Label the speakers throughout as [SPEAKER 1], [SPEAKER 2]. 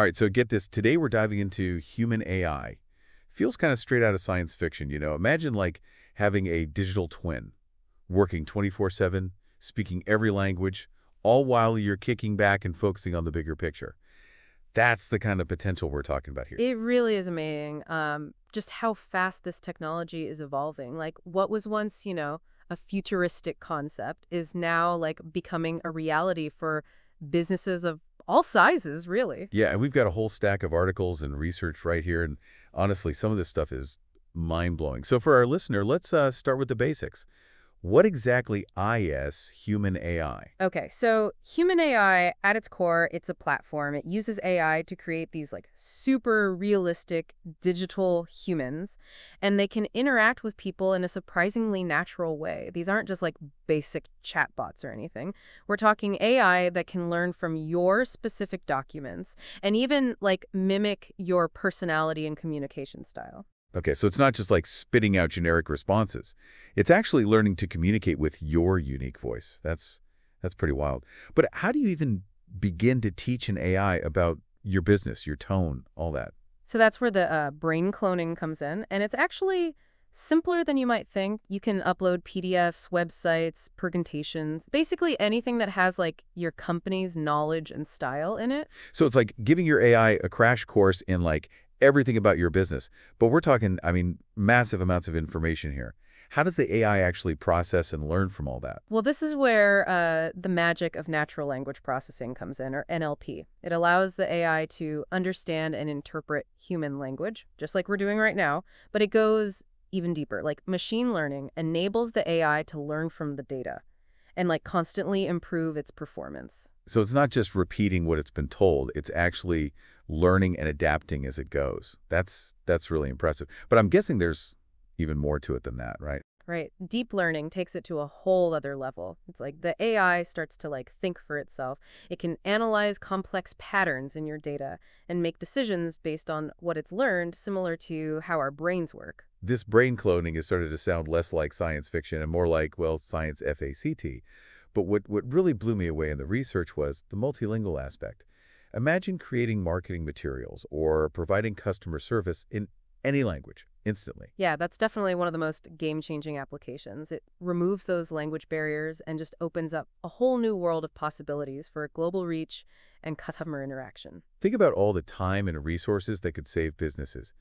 [SPEAKER 1] All right, so get this. Today we're diving into human AI. Feels kind of straight out of science fiction, you know. Imagine like having a digital twin working 24/7, speaking every language, all while you're kicking back and focusing on the bigger picture. That's the kind of potential we're talking about here.
[SPEAKER 2] It really is amazing, just how fast this technology is evolving. Like, what was once, a futuristic concept is now, like, becoming a reality for businesses of all sizes, really.
[SPEAKER 1] Yeah, and we've got a whole stack of articles and research right here, and honestly, some of this stuff is mind-blowing. So for our listener, let's start with the basics. What exactly is human AI?
[SPEAKER 2] Okay, so human AI, at its core, it's a platform. It uses AI to create these like super realistic digital humans, and they can interact with people in a surprisingly natural way. These aren't just like basic chatbots or anything. We're talking AI that can learn from your specific documents and even like mimic your personality and communication style.
[SPEAKER 1] Okay, so it's not just like spitting out generic responses. It's actually learning to communicate with your unique voice. That's pretty wild. But how do you even begin to teach an AI about your business, your tone, all that?
[SPEAKER 2] So that's where the brain cloning comes in. And it's actually simpler than you might think. You can upload PDFs, websites, presentations, basically anything that has like your company's knowledge and style in it.
[SPEAKER 1] So it's like giving your AI a crash course in like everything about your business. But we're talking, I mean, massive amounts of information here. How does the AI actually process and learn from all that?
[SPEAKER 2] Well, this is where the magic of natural language processing comes in, or NLP. It allows the AI to understand and interpret human language, just like we're doing right now, but it goes even deeper. Like machine learning enables the AI to learn from the data and like constantly improve its performance.
[SPEAKER 1] So it's not just repeating what it's been told, it's actually learning and adapting as it goes. That's really impressive. But I'm guessing there's even more to it than that, right?
[SPEAKER 2] Right. Deep learning takes it to a whole other level. It's like the AI starts to like think for itself. It can analyze complex patterns in your data and make decisions based on what it's learned, similar to how our brains work.
[SPEAKER 1] This brain cloning has started to sound less like science fiction and more like, well, science FACT. But what really blew me away in the research was the multilingual aspect. Imagine creating marketing materials or providing customer service in any language instantly.
[SPEAKER 2] Yeah, that's definitely one of the most game-changing applications. It removes those language barriers and just opens up a whole new world of possibilities for global reach and customer interaction.
[SPEAKER 1] Think about all the time and resources that could save businesses.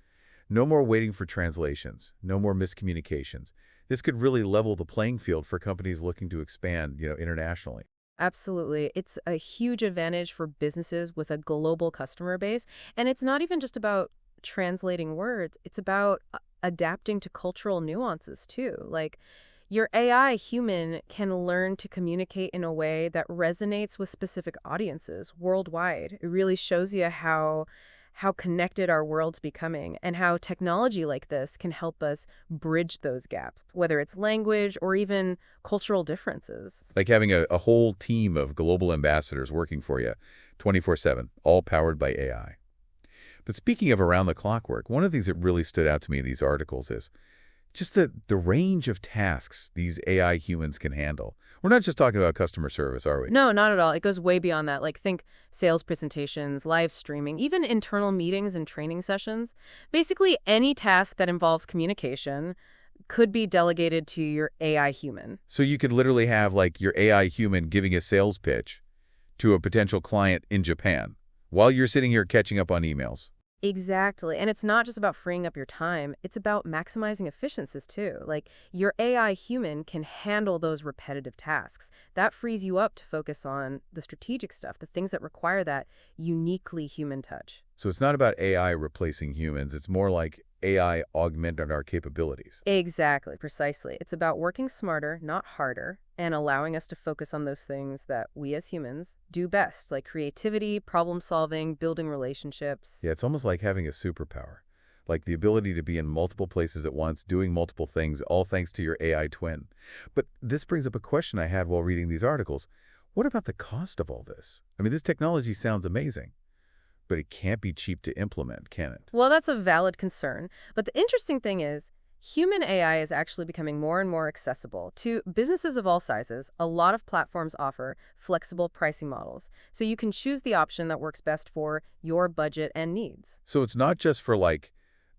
[SPEAKER 1] No more waiting for translations, no more miscommunications. This could really level the playing field for companies looking to expand, internationally.
[SPEAKER 2] Absolutely. It's a huge advantage for businesses with a global customer base. And it's not even just about translating words, it's about adapting to cultural nuances too. Like your AI human can learn to communicate in a way that resonates with specific audiences worldwide. It really shows you how connected our world's becoming and how technology like this can help us bridge those gaps, whether it's language or even cultural differences.
[SPEAKER 1] Like having a whole team of global ambassadors working for you 24/7, all powered by AI. But speaking of around-the-clock work, one of the things that really stood out to me in these articles is just the range of tasks these AI humans can handle. We're not just talking about customer service, are we?
[SPEAKER 2] No, not at all. It goes way beyond that. Like think sales presentations, live streaming, even internal meetings and training sessions. Basically any task that involves communication could be delegated to your AI human.
[SPEAKER 1] So you could literally have like your AI human giving a sales pitch to a potential client in Japan while you're sitting here catching up on emails.
[SPEAKER 2] Exactly. And it's not just about freeing up your time, it's about maximizing efficiencies too. Like your AI human can handle those repetitive tasks. That frees you up to focus on the strategic stuff, the things that require that uniquely human touch.
[SPEAKER 1] So it's not about AI replacing humans. It's more like AI augmenting our capabilities.
[SPEAKER 2] Exactly, precisely. It's about working smarter, not harder, and allowing us to focus on those things that we as humans do best, like creativity, problem solving, building relationships.
[SPEAKER 1] Yeah, it's almost like having a superpower, like the ability to be in multiple places at once, doing multiple things, all thanks to your AI twin. But this brings up a question I had while reading these articles. What about the cost of all this? I mean, this technology sounds amazing, but it can't be cheap to implement, can it?
[SPEAKER 2] Well, that's a valid concern. But the interesting thing is, Human AI is actually becoming more and more accessible to businesses of all sizes. A lot of platforms offer flexible pricing models, so you can choose the option that works best for your budget and needs.
[SPEAKER 1] So it's not just for like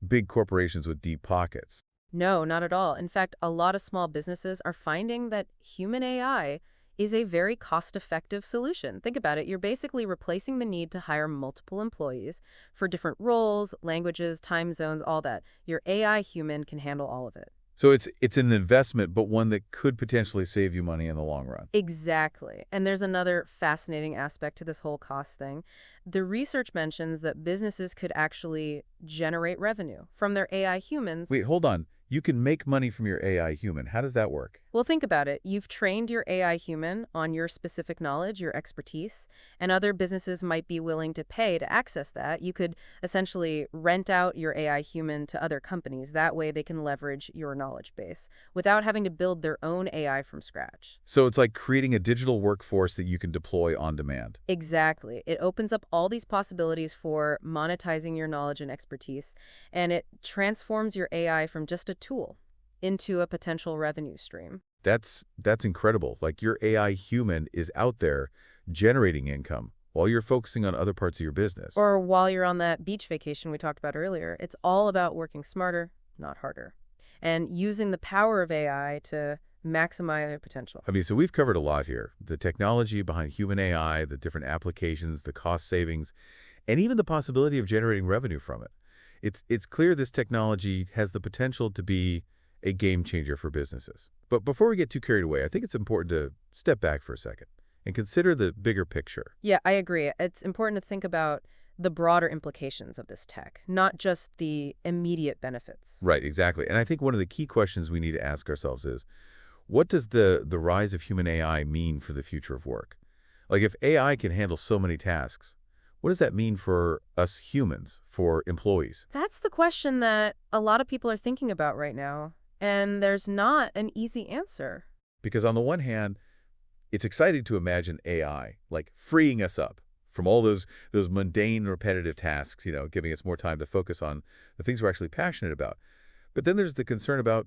[SPEAKER 1] big corporations with deep pockets.
[SPEAKER 2] No, not at all. In fact, a lot of small businesses are finding that human AI is a very cost-effective solution. Think about it. You're basically replacing the need to hire multiple employees for different roles, languages, time zones, all that. Your AI human can handle all of it.
[SPEAKER 1] So it's an investment, but one that could potentially save you money in the long run.
[SPEAKER 2] Exactly. And there's another fascinating aspect to this whole cost thing. The research mentions that businesses could actually generate revenue from their AI humans.
[SPEAKER 1] Wait, hold on. You can make money from your AI human. How does that work?
[SPEAKER 2] Well, think about it. You've trained your AI human on your specific knowledge, your expertise, and other businesses might be willing to pay to access that. You could essentially rent out your AI human to other companies. That way they can leverage your knowledge base without having to build their own AI from scratch.
[SPEAKER 1] So it's like creating a digital workforce that you can deploy on demand.
[SPEAKER 2] Exactly. It opens up all these possibilities for monetizing your knowledge and expertise, and it transforms your AI from just a tool into a potential revenue stream.
[SPEAKER 1] That's incredible. Like your AI human is out there generating income while you're focusing on other parts of your business.
[SPEAKER 2] Or while you're on that beach vacation we talked about earlier, it's all about working smarter, not harder, and using the power of AI to maximize their potential.
[SPEAKER 1] I mean, so we've covered a lot here. The technology behind human AI, the different applications, the cost savings, and even the possibility of generating revenue from it. It's clear this technology has the potential to be a game changer for businesses. But before we get too carried away, I think it's important to step back for a second and consider the bigger picture.
[SPEAKER 2] Yeah, I agree. It's important to think about the broader implications of this tech, not just the immediate benefits.
[SPEAKER 1] Right, exactly. And I think one of the key questions we need to ask ourselves is, what does the rise of human AI mean for the future of work? Like if AI can handle so many tasks, what does that mean for us humans, for employees?
[SPEAKER 2] That's the question that a lot of people are thinking about right now, and there's not an easy answer.
[SPEAKER 1] Because on the one hand, it's exciting to imagine AI like freeing us up from all those mundane, repetitive tasks, giving us more time to focus on the things we're actually passionate about. But then there's the concern about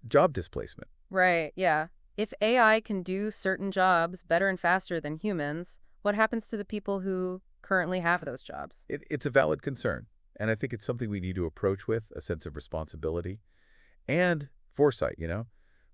[SPEAKER 1] job displacement.
[SPEAKER 2] Right, yeah. If AI can do certain jobs better and faster than humans, what happens to the people who currently have those jobs?
[SPEAKER 1] It's a valid concern, and I think it's something we need to approach with a sense of responsibility and foresight.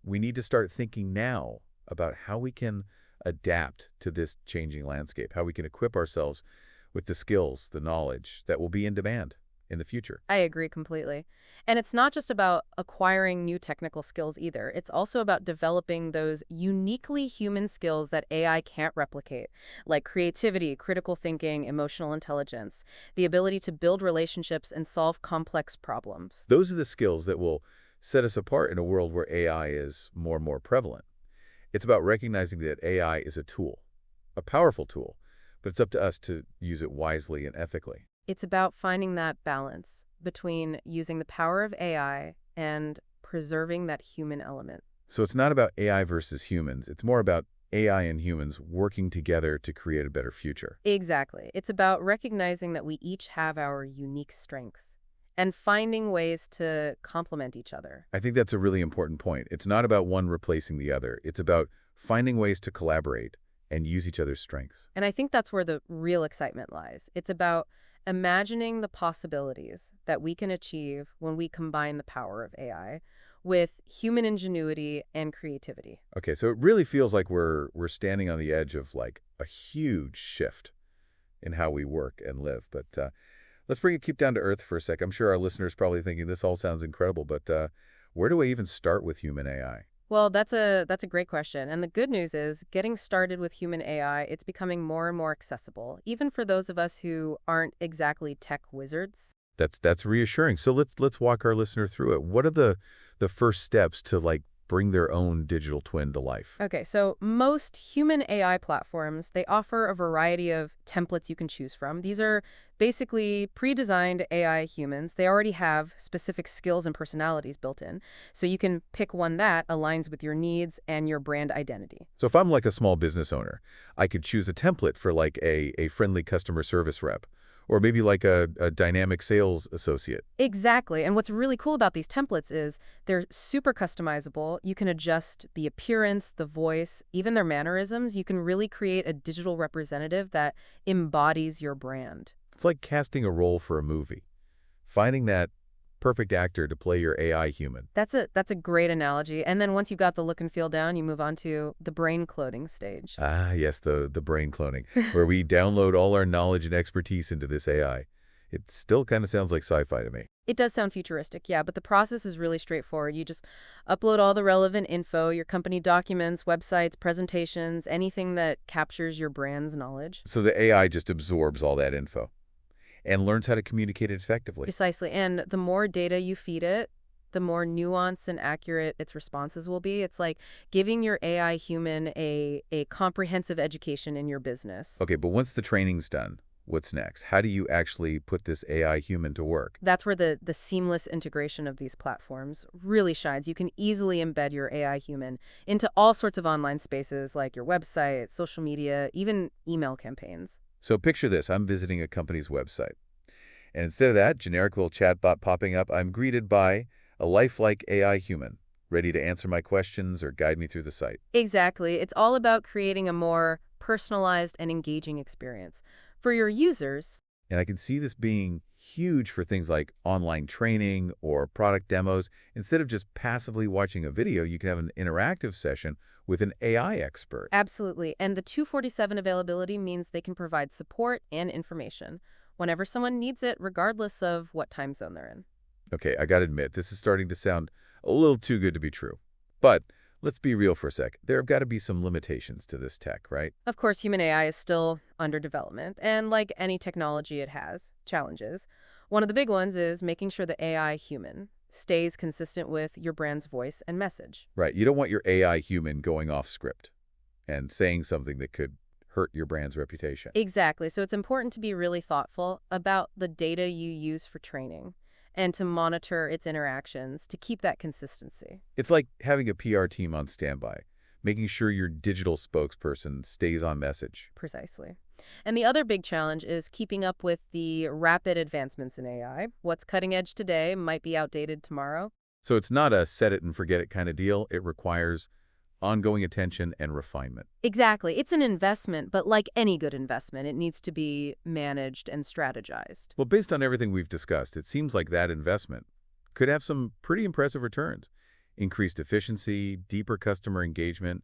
[SPEAKER 1] We need to start thinking now about how we can adapt to this changing landscape, how we can equip ourselves with the skills, the knowledge that will be in demand in the future.
[SPEAKER 2] I agree completely. And it's not just about acquiring new technical skills either. It's also about developing those uniquely human skills that AI can't replicate, like creativity, critical thinking, emotional intelligence, the ability to build relationships and solve complex problems.
[SPEAKER 1] Those are the skills that will set us apart in a world where AI is more and more prevalent. It's about recognizing that AI is a tool, a powerful tool, but it's up to us to use it wisely and ethically.
[SPEAKER 2] It's about finding that balance between using the power of AI and preserving that human element.
[SPEAKER 1] So it's not about AI versus humans. It's more about AI and humans working together to create a better future.
[SPEAKER 2] Exactly. It's about recognizing that we each have our unique strengths and finding ways to complement each other.
[SPEAKER 1] I think that's a really important point. It's not about one replacing the other. It's about finding ways to collaborate and use each other's strengths.
[SPEAKER 2] And I think that's where the real excitement lies. It's about imagining the possibilities that we can achieve when we combine the power of AI with human ingenuity and creativity.
[SPEAKER 1] Okay, so it really feels like we're standing on the edge of like a huge shift in how we work and live. But let's keep down to earth for a sec. I'm sure our listeners probably thinking this all sounds incredible, but where do I even start with human AI?
[SPEAKER 2] Well, that's a great question. And the good news is getting started with human AI, it's becoming more and more accessible, even for those of us who aren't exactly tech wizards.
[SPEAKER 1] That's reassuring. So let's walk our listener through it. What are the first steps to like bring their own digital twin to life?
[SPEAKER 2] Okay, so most human AI platforms, they offer a variety of templates you can choose from. These are basically pre-designed AI humans. They already have specific skills and personalities built in. So you can pick one that aligns with your needs and your brand identity.
[SPEAKER 1] So if I'm like a small business owner, I could choose a template for like a friendly customer service rep Or maybe like a dynamic sales associate.
[SPEAKER 2] Exactly. And what's really cool about these templates is they're super customizable. You can adjust the appearance, the voice, even their mannerisms. You can really create a digital representative that embodies your brand.
[SPEAKER 1] It's like casting a role for a movie. Finding that perfect actor to play your AI human.
[SPEAKER 2] That's a great analogy. And then once you've got the look and feel down, you move on to the brain cloning stage.
[SPEAKER 1] Ah, yes, the brain cloning, where we download all our knowledge and expertise into this AI. It still kind of sounds like sci-fi to me.
[SPEAKER 2] It does sound futuristic, yeah, but the process is really straightforward. You just upload all the relevant info, your company documents, websites, presentations, anything that captures your brand's knowledge.
[SPEAKER 1] So the AI just absorbs all that info and learns how to communicate it effectively.
[SPEAKER 2] Precisely. And the more data you feed it, the more nuanced and accurate its responses will be. It's like giving your AI human a comprehensive education in your business.
[SPEAKER 1] Okay, but once the training's done, what's next? How do you actually put this AI human to work?
[SPEAKER 2] That's where the seamless integration of these platforms really shines. You can easily embed your AI human into all sorts of online spaces like your website, social media, even email campaigns.
[SPEAKER 1] So picture this. I'm visiting a company's website. And instead of that generic little chatbot popping up, I'm greeted by a lifelike AI human, ready to answer my questions or guide me through the site.
[SPEAKER 2] Exactly. It's all about creating a more personalized and engaging experience. For your users,
[SPEAKER 1] And I can see this being huge for things like online training or product demos. Instead of just passively watching a video, you can have an interactive session with an AI expert.
[SPEAKER 2] absolutely. And the 247 availability means they can provide support and information whenever someone needs it, regardless of what time zone they're in.
[SPEAKER 1] Okay, I gotta admit, this is starting to sound a little too good to be true. But let's be real for a sec. There have got to be some limitations to this tech, right?
[SPEAKER 2] Of course, human AI is still under development, and like any technology, it has challenges. One of the big ones is making sure the AI human stays consistent with your brand's voice and message.
[SPEAKER 1] Right. You don't want your AI human going off script and saying something that could hurt your brand's reputation.
[SPEAKER 2] Exactly. So it's important to be really thoughtful about the data you use for training and to monitor its interactions to keep that consistency.
[SPEAKER 1] It's like having a PR team on standby, making sure your digital spokesperson stays on message.
[SPEAKER 2] Precisely. And the other big challenge is keeping up with the rapid advancements in AI. What's cutting edge today might be outdated tomorrow.
[SPEAKER 1] So it's not a set it and forget it kind of deal. It requires ongoing attention and refinement.
[SPEAKER 2] Exactly. It's an investment, but like any good investment, it needs to be managed and strategized.
[SPEAKER 1] Well, based on everything we've discussed, it seems like that investment could have some pretty impressive returns. Increased efficiency, deeper customer engagement,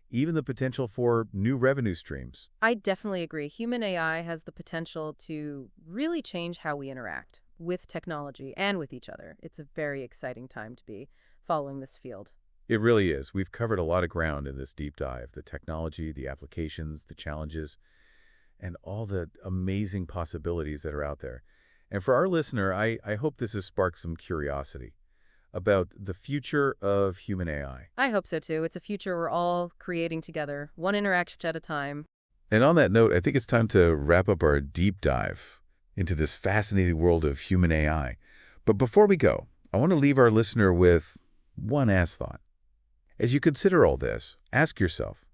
[SPEAKER 1] even the potential for new revenue streams.
[SPEAKER 2] I definitely agree. Human AI has the potential to really change how we interact with technology and with each other. It's a very exciting time to be following this field.
[SPEAKER 1] It really is. We've covered a lot of ground in this deep dive. The technology, the applications, the challenges, and all the amazing possibilities that are out there. And for our listener, I hope this has sparked some curiosity about the future of human AI.
[SPEAKER 2] I hope so too. It's a future we're all creating together, one interaction at a time.
[SPEAKER 1] And on that note, I think it's time to wrap up our deep dive into this fascinating world of human AI. But before we go, I want to leave our listener with one last thought. As you consider all this, ask yourself,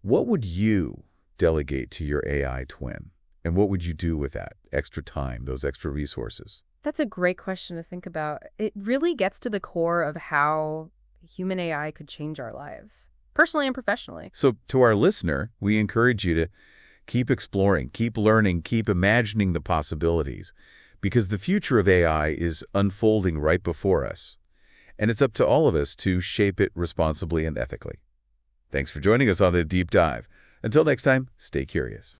[SPEAKER 1] what would you delegate to your AI twin? And what would you do with that extra time, those extra resources?
[SPEAKER 2] That's a great question to think about. It really gets to the core of how human AI could change our lives, personally and professionally.
[SPEAKER 1] So to our listener, we encourage you to keep exploring, keep learning, keep imagining the possibilities, because the future of AI is unfolding right before us. And it's up to all of us to shape it responsibly and ethically. Thanks for joining us on the Deep Dive. Until next time, stay curious.